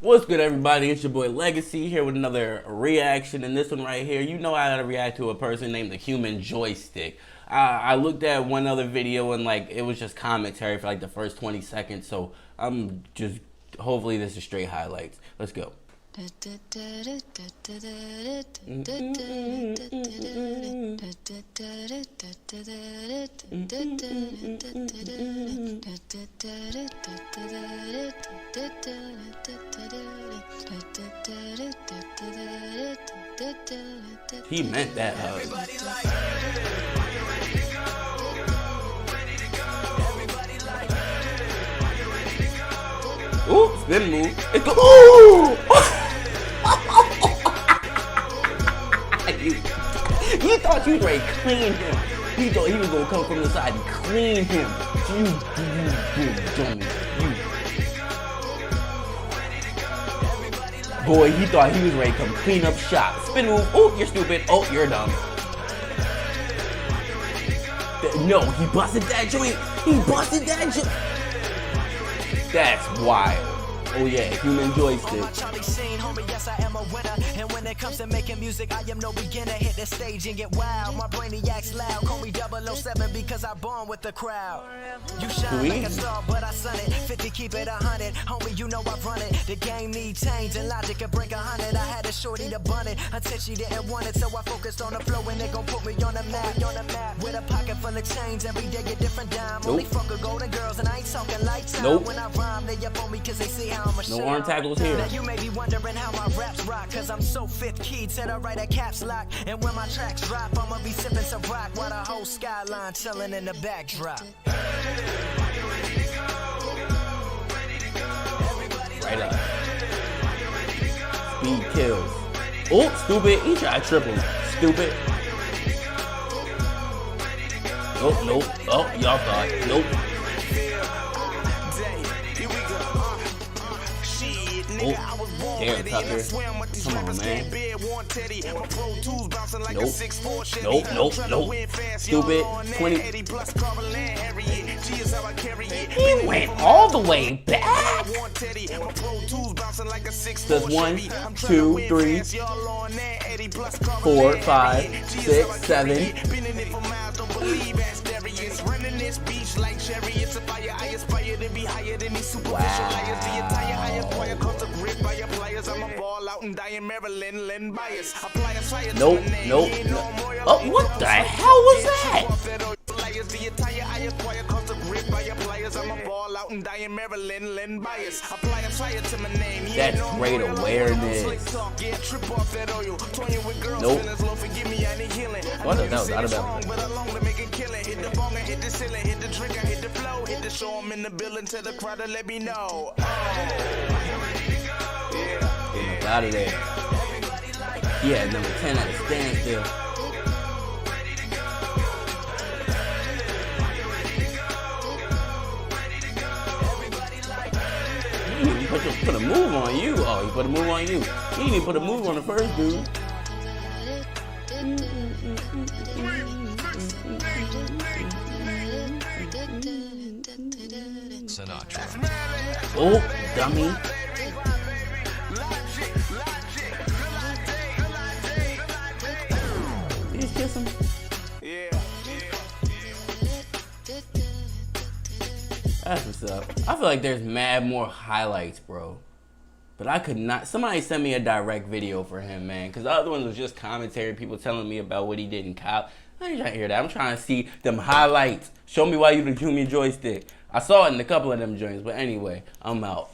What's good, everybody? It's your boy Legacy here with another reaction. And this one right here, you know I gotta react to a person named the Human Joystick. I looked at one other video and like it was just commentary for like the first 20 seconds. So I'm just, hopefully this is straight highlights. Let's go. He meant that hug. Ooh, spin move. It's go. Ooh! You thought you was ready to clean him. He thought he was gonna come from the side and clean him. You dummy. Boy, he thought he was ready to come clean up shop. Spin move. Oh, you're stupid. Oh, you're dumb. No, he busted that joint. He busted that joint. That's wild. Oh yeah, Human Joystick. Yes, I am a winner. And when it comes to making music, I am no beginner. Hit the stage and get wild. My brainiac's loud. Call me 007 because I born with the crowd. You shine like a star, but I sun it. 50, keep it 100. Homie, you know I run it. The game needs change and logic can break 100. I had a shorty to bun it until she didn't want it. So I focused on the flow and they gon' put me on the map. With a pocket full of chains, every day get different dime. Only fuck with golden girls and I ain't talking lifetime. When I rhyme, they up on me cause they see how I'm a shit. No arm tackles here. Now you may be wondering how my raps rock, cause I'm so fifth keyed, said I write a caps lock. And when my tracks drop, I'ma be sipping some rock while the whole skyline chilling in the backdrop. Right up. Speed kills. Oh, stupid. He tried to triple. Stupid. Nope, nope. Oh, y'all thought. Nope. Oh, damn, Tucker. Come on, man. Nope. Nope. Stupid. 20. He went all the way back. Does 1, 2, 3, 4, 5, 6, 7. Nope. Oh, what the hell was that? That's great awareness. Nope. What the hell? Out of bounds. Out of there. Yeah, number 10 at a standstill. He didn't even put a move on you. Oh, he put a move on you. He didn't even put a move on the first dude. Sinatra. Oh, dummy. Kiss him. That's what's up. I feel like there's mad more highlights, bro. But I could not. Somebody sent me a direct video for him, man. Because the other ones was just commentary, people telling me about what he did in college. I ain't trying to hear that. I'm trying to see them highlights. Show me why you the Human Joystick. I saw it in a couple of them joints. But anyway, I'm out.